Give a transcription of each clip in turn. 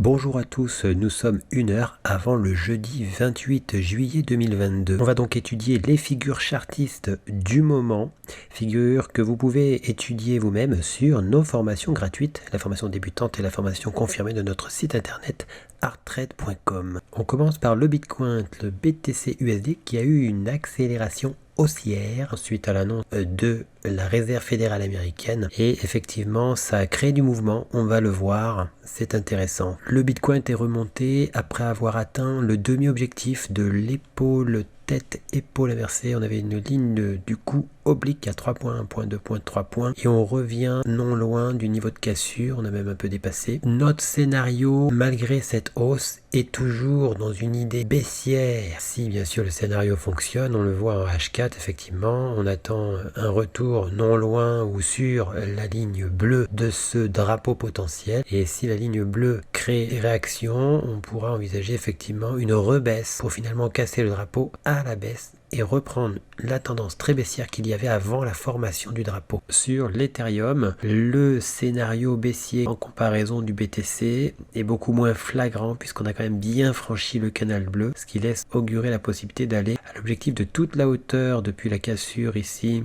Bonjour à tous, nous sommes 1 heure avant le jeudi 28 juillet 2022. On va donc étudier les figures chartistes du moment, figures que vous pouvez étudier vous-même sur nos formations gratuites, la formation débutante et la formation confirmée de notre site internet arttrade.com. On commence par le Bitcoin, le BTC USD qui a eu une accélération haussière suite à l'annonce de la réserve fédérale américaine et effectivement ça a créé du mouvement, on va le voir, c'est intéressant. Le Bitcoin est remonté après avoir atteint le demi-objectif de l'épaule tête épaule inversée. On avait une ligne du coup oblique à 3 points, 1 point, 2 points, 3 points et on revient non loin du niveau de cassure, on a même un peu dépassé. Notre scénario malgré cette hausse est toujours dans une idée baissière. Si bien sûr le scénario fonctionne, on le voit en H4 effectivement, on attend un retour non loin ou sur la ligne bleue de ce drapeau potentiel et si la ligne bleue crée des réactions, on pourra envisager effectivement une rebaisse pour finalement casser le drapeau à la baisse et reprendre la tendance très baissière qu'il y avait avant la formation du drapeau. Sur l'Ethereum, le scénario baissier en comparaison du BTC est beaucoup moins flagrant puisqu'on a quand même bien franchi le canal bleu, ce qui laisse augurer la possibilité d'aller à l'objectif de toute la hauteur depuis la cassure ici,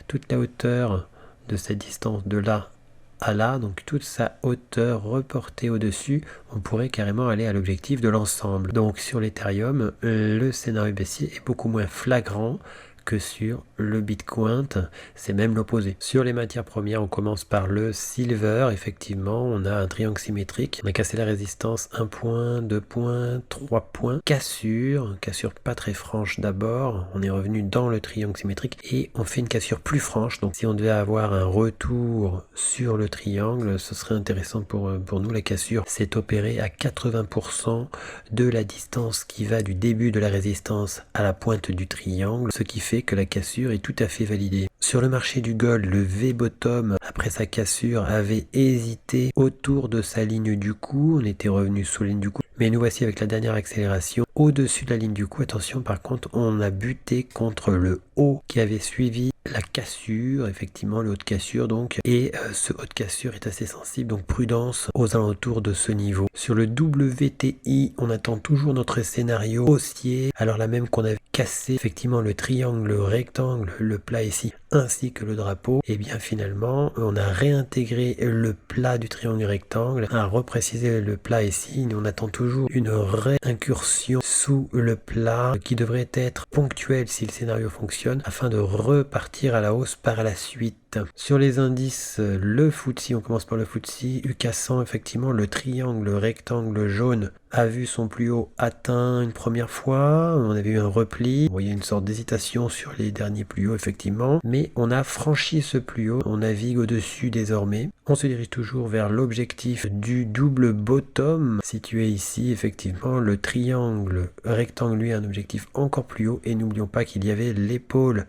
toute la hauteur de cette distance de là à là, donc toute sa hauteur reportée au-dessus, on pourrait carrément aller à l'objectif de l'ensemble. Donc sur l'Ethereum, le scénario baissier est beaucoup moins flagrant que sur le Bitcoin, c'est même l'opposé. Sur les matières premières, on commence par le silver, effectivement, on a un triangle symétrique, on a cassé la résistance 1 point, 2 points, 3 points, cassure pas très franche d'abord, on est revenu dans le triangle symétrique et on fait une cassure plus franche, donc si on devait avoir un retour sur le triangle, ce serait intéressant pour nous. La cassure s'est opérée à 80% de la distance qui va du début de la résistance à la pointe du triangle, ce qui fait que la cassure est tout à fait validée. Sur le marché du gold, le V-bottom, après sa cassure, avait hésité autour de sa ligne du coup. On était revenu sous la ligne du coup. Mais nous voici avec la dernière accélération au-dessus de la ligne du coup. Attention, par contre, on a buté contre le haut qui avait suivi la cassure, effectivement le haut de cassure donc, et ce haut de cassure est assez sensible, donc prudence aux alentours de ce niveau. Sur le WTI, on attend toujours notre scénario haussier, alors là même qu'on avait cassé effectivement le triangle, le rectangle, le plat ici, ainsi que le drapeau, et bien finalement on a réintégré le plat du triangle rectangle, a reprécisé le plat ici, on attend toujours une réincursion sous le plat qui devrait être ponctuelle si le scénario fonctionne, afin de repartir à la hausse par la suite. Sur les indices, le FTSE, on commence par le FTSE, UK 100, effectivement le triangle rectangle jaune a vu son plus haut atteint une première fois, on avait eu un repli, vous voyez une sorte d'hésitation sur les derniers plus hauts effectivement, mais on a franchi ce plus haut, on navigue au-dessus désormais, on se dirige toujours vers l'objectif du double bottom, situé ici effectivement, le triangle rectangle lui a un objectif encore plus haut, et n'oublions pas qu'il y avait l'épaule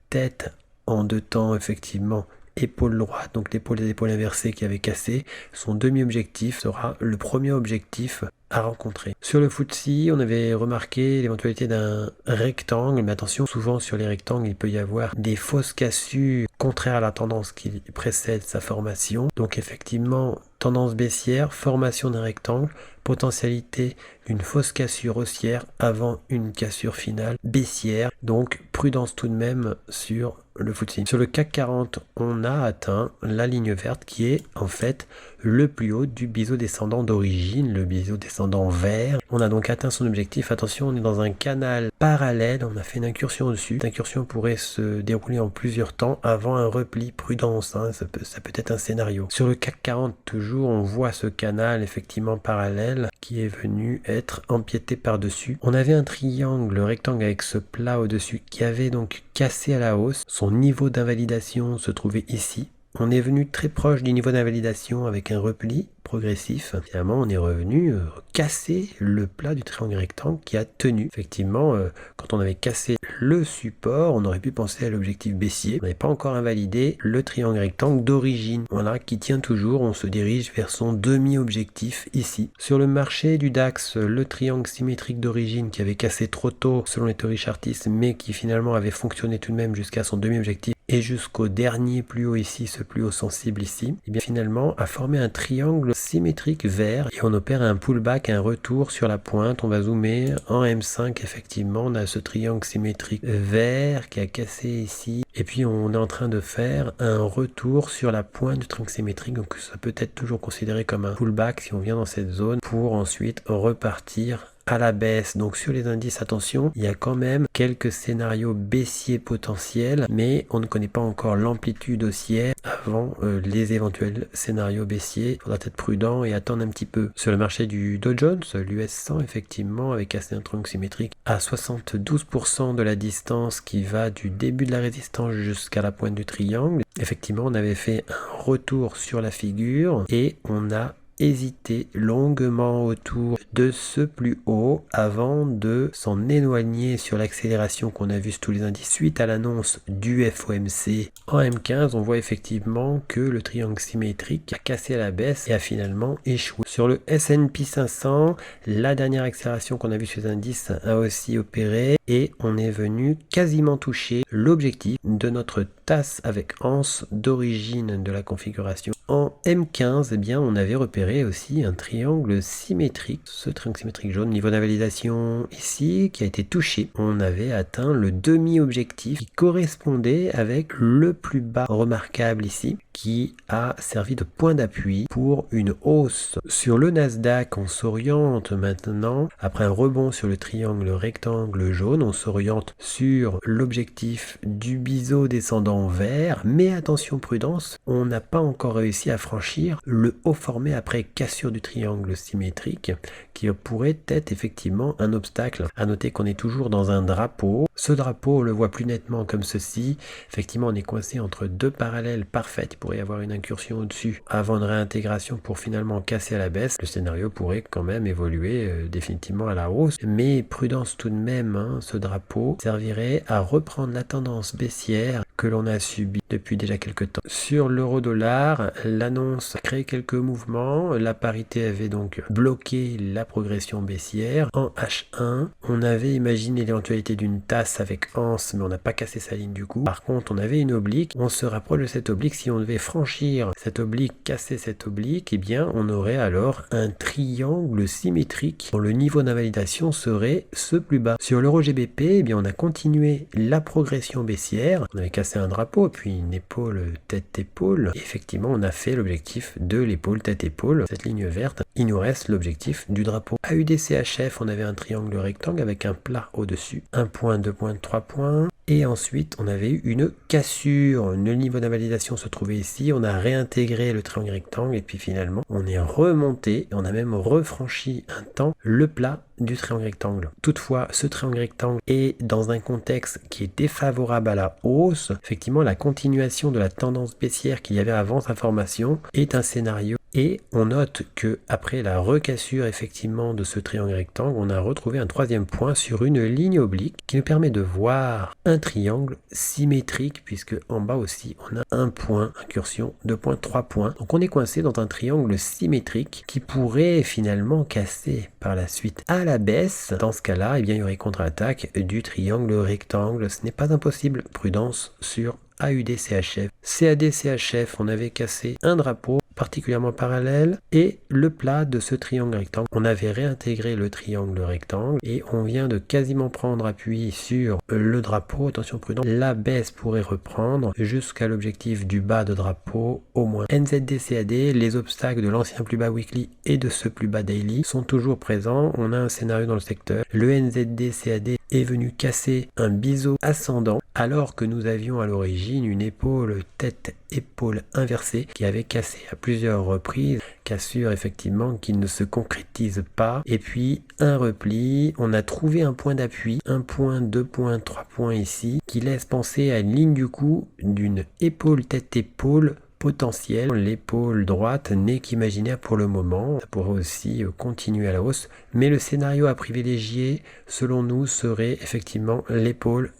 tête en deux temps effectivement, épaule droite, donc l'épaule des épaules inversées qui avait cassé, son demi-objectif sera le premier objectif à rencontrer. Sur le FTSE, on avait remarqué l'éventualité d'un rectangle, mais attention, souvent sur les rectangles, il peut y avoir des fausses cassures contraires à la tendance qui précède sa formation. Donc effectivement, tendance baissière, formation d'un rectangle, potentialité d'une fausse cassure haussière avant une cassure finale baissière. Donc prudence tout de même sur le FTSE. Sur le CAC 40, on a atteint la ligne verte qui est en fait le plus haut du biseau descendant d'origine, le biseau descendant vert. On a donc atteint son objectif. Attention, on est dans un canal parallèle, on a fait une incursion dessus. Cette incursion pourrait se dérouler en plusieurs temps avant un repli. Prudence, hein, ça peut être un scénario. Sur le CAC 40, toujours, on voit ce canal effectivement parallèle qui est venu être empiété par-dessus. On avait un triangle rectangle avec ce plat au-dessus qui avait donc cassé à la hausse. Son niveau d'invalidation se trouvait ici. On est venu très proche du niveau d'invalidation avec un repli progressif. Finalement, on est revenu casser le plat du triangle rectangle qui a tenu. Effectivement, quand on avait cassé le support, on aurait pu penser à l'objectif baissier. On n'avait pas encore invalidé le triangle rectangle d'origine. Voilà, qui tient toujours. On se dirige vers son demi-objectif ici. Sur le marché du DAX, le triangle symétrique d'origine qui avait cassé trop tôt selon les théories chartistes, mais qui finalement avait fonctionné tout de même jusqu'à son demi-objectif, et jusqu'au dernier plus haut ici, ce plus haut sensible ici, et bien finalement a formé un triangle symétrique vert et on opère un pullback, un retour sur la pointe. On va zoomer en M5, effectivement on a ce triangle symétrique vert qui a cassé ici et puis on est en train de faire un retour sur la pointe du triangle symétrique, donc ça peut être toujours considéré comme un pullback si on vient dans cette zone pour ensuite repartir à la baisse. Donc sur les indices, attention, il y a quand même quelques scénarios baissiers potentiels, mais on ne connaît pas encore l'amplitude haussière avant les éventuels scénarios baissiers. Il faudra être prudent et attendre un petit peu. Sur le marché du Dow Jones, l'US 100 effectivement avait cassé un triangle symétrique à 72% de la distance qui va du début de la résistance jusqu'à la pointe du triangle. Effectivement, on avait fait un retour sur la figure et on a hésiter longuement autour de ce plus haut avant de s'en éloigner sur l'accélération qu'on a vu sur tous les indices suite à l'annonce du FOMC en M15. On voit effectivement que le triangle symétrique a cassé à la baisse et a finalement échoué. Sur le S&P 500, la dernière accélération qu'on a vue sur les indices a aussi opéré et on est venu quasiment toucher l'objectif de notre tasse avec anse d'origine de la configuration. En M15, eh bien, on avait repéré aussi un triangle symétrique, ce triangle symétrique jaune, niveau d'invalidation ici, qui a été touché. On avait atteint le demi-objectif qui correspondait avec le plus bas remarquable ici, qui a servi de point d'appui pour une hausse. Sur le Nasdaq, on s'oriente maintenant, après un rebond sur le triangle rectangle jaune, on s'oriente sur l'objectif du biseau descendant vert, mais attention prudence, on n'a pas encore réussi à franchir le haut formé après cassure du triangle symétrique, qui pourrait être effectivement un obstacle. À noter qu'on est toujours dans un drapeau. Ce drapeau, on le voit plus nettement comme ceci. Effectivement, on est coincé entre deux parallèles parfaits. Il pourrait y avoir une incursion au-dessus avant une réintégration pour finalement casser à la baisse. Le scénario pourrait quand même évoluer définitivement à la hausse. Mais prudence tout de même, hein, ce drapeau servirait à reprendre la tendance baissière que l'on a subie depuis déjà quelques temps. Sur l'euro-dollar, l'annonce a créé quelques mouvements. La parité avait donc bloqué la progression baissière. En H1, on avait imaginé l'éventualité d'une tasse avec anse, mais on n'a pas cassé sa ligne du coup. Par contre, on avait une oblique. On se rapproche de cette oblique. Si on devait franchir cette oblique, casser cette oblique, eh bien, on aurait alors un triangle symétrique dont le niveau d'invalidation serait ce plus bas. Sur l'euro GBP, eh bien, on a continué la progression baissière. On avait cassé un drapeau, puis une épaule tête-épaule. Effectivement, on a fait l'objectif de l'épaule tête-épaule. Cette ligne verte, il nous reste l'objectif du drapeau. AUDCHF, on avait un triangle rectangle avec un plat au-dessus. 1 point, 2 points, 3 points. Et ensuite, on avait eu une cassure. Le niveau d'invalidation se trouvait ici. On a réintégré le triangle rectangle et puis finalement, on est remonté. Et on a même refranchi un temps le plat du triangle rectangle. Toutefois, ce triangle rectangle est dans un contexte qui est défavorable à la hausse. Effectivement, la continuation de la tendance baissière qu'il y avait avant sa formation est un scénario. Et on note que après la recassure effectivement de ce triangle rectangle, on a retrouvé un troisième point sur une ligne oblique qui nous permet de voir un triangle symétrique puisque en bas aussi on a un point, incursion, 2 points, 3 points. Donc on est coincé dans un triangle symétrique qui pourrait finalement casser par la suite à la baisse. Dans ce cas-là, eh bien, il y aurait contre-attaque du triangle rectangle. Ce n'est pas impossible. Prudence sur AUDCHF. CADCHF, on avait cassé un drapeau particulièrement parallèle et le plat de ce triangle rectangle. On avait réintégré le triangle rectangle et on vient de quasiment prendre appui sur le drapeau. Attention prudent, la baisse pourrait reprendre jusqu'à l'objectif du bas de drapeau au moins. NZD-CAD, les obstacles de l'ancien plus bas weekly et de ce plus bas daily sont toujours présents. On a un scénario dans le secteur. Le NZD-CAD est venu casser un biseau ascendant alors que nous avions à l'origine une épaule tête-épaule inversée qui avait cassé à plusieurs reprises, cassure effectivement qui ne se concrétise pas, et puis un repli. On a trouvé un point d'appui, 1 point, 2 points, 3 points ici, qui laisse penser à une ligne du coup d'une épaule tête-épaule potentielle. L'épaule droite n'est qu'imaginaire pour le moment, ça pourrait aussi continuer à la hausse, mais le scénario à privilégier selon nous serait effectivement l'épaule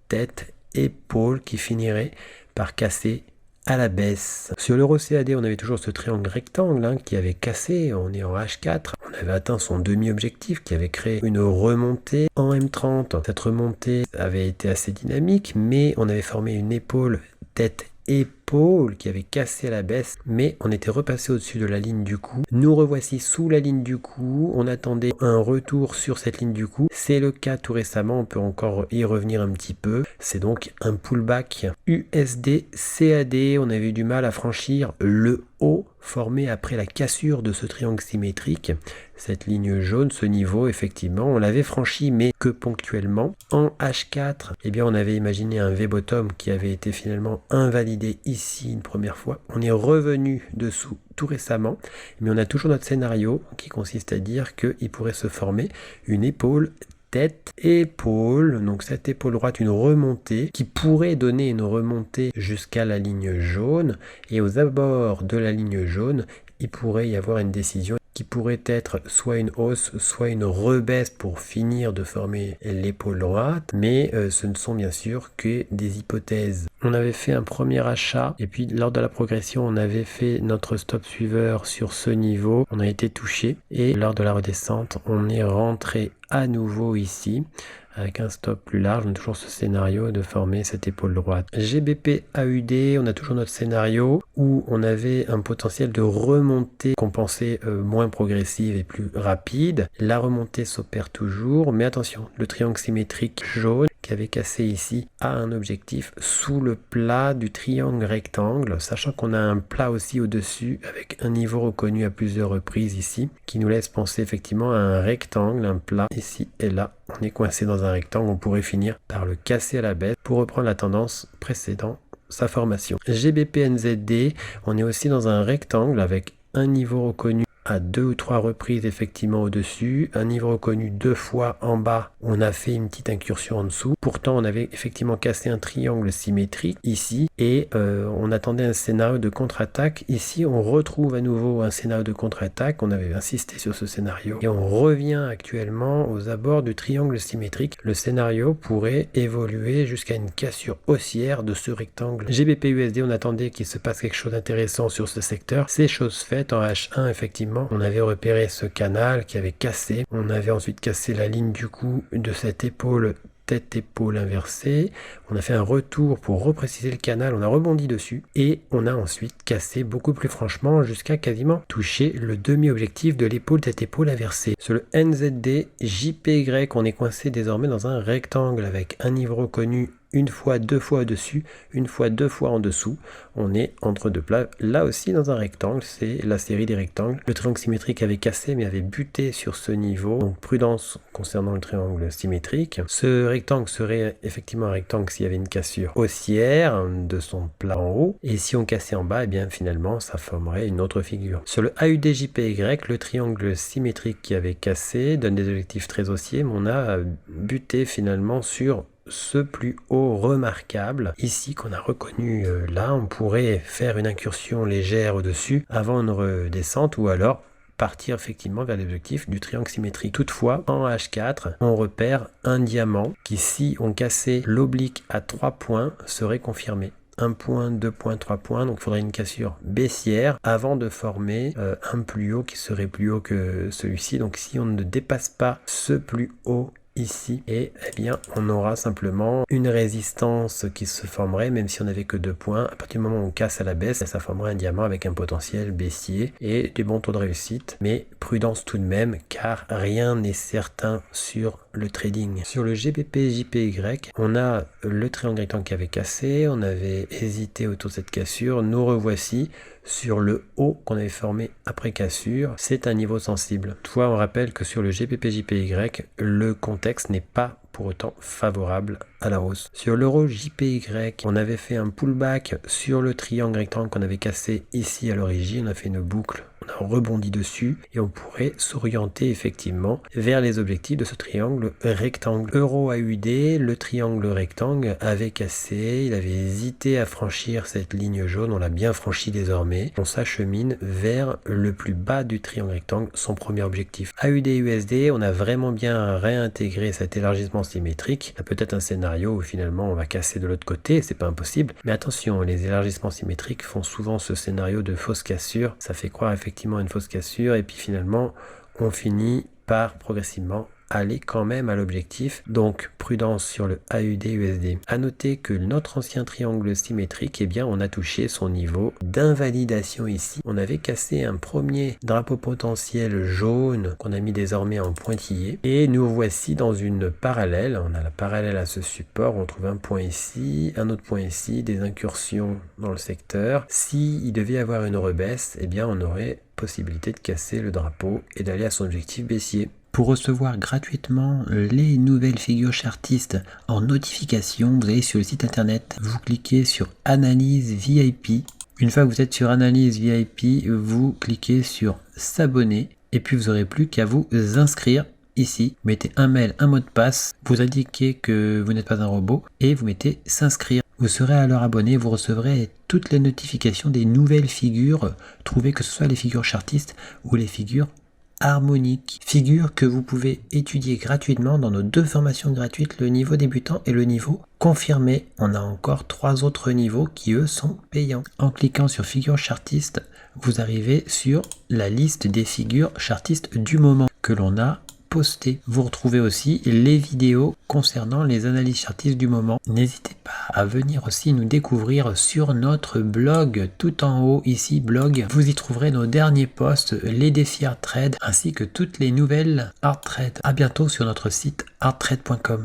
tête-épaule qui finirait par casser à la baisse. Sur l'euro CAD, on avait toujours ce triangle rectangle qui avait cassé, on est en H4, on avait atteint son demi-objectif qui avait créé une remontée en M30. Cette remontée avait été assez dynamique, mais on avait formé une épaule tête épaule qui avait cassé à la baisse, mais on était repassé au-dessus de la ligne du cou. Nous revoici sous la ligne du cou, on attendait un retour sur cette ligne du cou. C'est le cas tout récemment, on peut encore y revenir un petit peu. C'est donc un pullback USD CAD, on avait eu du mal à franchir le haut formé après la cassure de ce triangle symétrique. Cette ligne jaune, ce niveau, effectivement, on l'avait franchi, mais que ponctuellement. En H4, eh bien, on avait imaginé un V-bottom qui avait été finalement invalidé ici une première fois. On est revenu dessous tout récemment, mais on a toujours notre scénario qui consiste à dire qu'il pourrait se former une épaule tête, épaule, donc cette épaule droite, une remontée qui pourrait donner une remontée jusqu'à la ligne jaune, et aux abords de la ligne jaune, il pourrait y avoir une décision qui pourrait être soit une hausse, soit une rebaisse pour finir de former l'épaule droite, mais ce ne sont bien sûr que des hypothèses. On avait fait un premier achat, et puis lors de la progression, on avait fait notre stop suiveur sur ce niveau, on a été touché, et lors de la redescente, on est rentré à nouveau ici, avec un stop plus large. On a toujours ce scénario de former cette épaule droite. GBP AUD, on a toujours notre scénario où on avait un potentiel de remontée qu'on pensait moins progressive et plus rapide. La remontée s'opère toujours, mais attention, le triangle symétrique jaune qui avait cassé ici a un objectif sous le plat du triangle rectangle, sachant qu'on a un plat aussi au-dessus avec un niveau reconnu à plusieurs reprises ici, qui nous laisse penser effectivement à un rectangle, un plat ici et là. On est coincé dans un rectangle, on pourrait finir par le casser à la baisse pour reprendre la tendance précédente sa formation. GBP-NZD, on est aussi dans un rectangle avec un niveau reconnu à 2 ou 3 reprises effectivement au-dessus, un niveau reconnu 2 fois en bas, on a fait une petite incursion en dessous. Pourtant, on avait effectivement cassé un triangle symétrique ici et on attendait un scénario de contre-attaque. Ici, on retrouve à nouveau un scénario de contre-attaque. On avait insisté sur ce scénario et on revient actuellement aux abords du triangle symétrique. Le scénario pourrait évoluer jusqu'à une cassure haussière de ce rectangle. GBP-USD, on attendait qu'il se passe quelque chose d'intéressant sur ce secteur. C'est chose faite en H1, effectivement. On avait repéré ce canal qui avait cassé. On avait ensuite cassé la ligne du cou de cette épaule tête-épaule inversée. On a fait un retour pour repréciser le canal. On a rebondi dessus et on a ensuite cassé beaucoup plus franchement jusqu'à quasiment toucher le demi-objectif de l'épaule tête-épaule inversée. Sur le NZD, JPY, on est coincé désormais dans un rectangle avec un niveau reconnu une fois, deux fois au-dessus, une fois, deux fois en dessous. On est entre deux plats. Là aussi dans un rectangle, c'est la série des rectangles. Le triangle symétrique avait cassé mais avait buté sur ce niveau. Donc prudence concernant le triangle symétrique. Ce rectangle serait effectivement un rectangle s'il y avait une cassure haussière de son plat en haut. Et si on cassait en bas, eh bien finalement ça formerait une autre figure. Sur le AUD-JPY, le triangle symétrique qui avait cassé donne des objectifs très haussiers, mais on a buté finalement sur ce plus haut remarquable ici qu'on a reconnu. Là on pourrait faire une incursion légère au-dessus avant une redescente ou alors partir effectivement vers l'objectif du triangle symétrique. Toutefois, en H4, on repère un diamant qui, si on cassait l'oblique à 3 points, serait confirmé. 1 point, 2 points, 3 points, donc il faudrait une cassure baissière avant de former un plus haut qui serait plus haut que celui-ci. Donc si on ne dépasse pas ce plus haut ici, et eh bien on aura simplement une résistance qui se formerait même si on n'avait que 2 points. À partir du moment où on casse à la baisse, ça formerait un diamant avec un potentiel baissier et des bons taux de réussite, mais prudence tout de même car rien n'est certain sur le trading. Sur le GBP-JPY, on a le triangle rectangle qui avait cassé, on avait hésité autour de cette cassure, nous revoici sur le haut qu'on avait formé après cassure. C'est un niveau sensible. Toutefois, on rappelle que sur le GBP-JPY, le contexte n'est pas pour autant favorable à la hausse. Sur l'euro JPY, on avait fait un pullback sur le triangle rectangle qu'on avait cassé ici à l'origine. On a fait une boucle, on a rebondi dessus et on pourrait s'orienter effectivement vers les objectifs de ce triangle rectangle. Euro AUD, le triangle rectangle avait cassé, il avait hésité à franchir cette ligne jaune, on l'a bien franchi désormais. On s'achemine vers le plus bas du triangle rectangle, son premier objectif. AUD USD, on a vraiment bien réintégré cet élargissement symétrique. Il y a peut-être un scénario où finalement on va casser de l'autre côté, c'est pas impossible, mais attention, les élargissements symétriques font souvent ce scénario de fausse cassure, ça fait croire effectivement à une fausse cassure et puis finalement on finit par progressivement aller quand même à l'objectif. Donc prudence sur le AUD USD. À noter que notre ancien triangle symétrique, eh bien on a touché son niveau d'invalidation ici. On avait cassé un premier drapeau potentiel jaune qu'on a mis désormais en pointillé. Et nous voici dans une parallèle. On a la parallèle à ce support. On trouve un point ici, un autre point ici, des incursions dans le secteur. Si il devait y avoir une rebaisse, eh bien on aurait possibilité de casser le drapeau et d'aller à son objectif baissier. Pour recevoir gratuitement les nouvelles figures chartistes en notification, vous allez sur le site internet, vous cliquez sur Analyse VIP. Une fois que vous êtes sur Analyse VIP, vous cliquez sur S'abonner et puis vous n'aurez plus qu'à vous inscrire. Ici, vous mettez un mail, un mot de passe, vous indiquez que vous n'êtes pas un robot et vous mettez s'inscrire. Vous serez alors abonné, vous recevrez toutes les notifications des nouvelles figures trouvées, que ce soit les figures chartistes ou les figures harmoniques. Figures que vous pouvez étudier gratuitement dans nos 2 formations gratuites, le niveau débutant et le niveau confirmé. On a encore 3 autres niveaux qui eux sont payants. En cliquant sur figures chartistes, vous arrivez sur la liste des figures chartistes du moment que l'on a posté. Vous retrouvez aussi les vidéos concernant les analyses chartistes du moment. N'hésitez pas à venir aussi nous découvrir sur notre blog, tout en haut ici, blog. Vous y trouverez nos derniers posts, les défis Hard Trade, ainsi que toutes les nouvelles Hard Trade. À bientôt sur notre site hardtrade.com.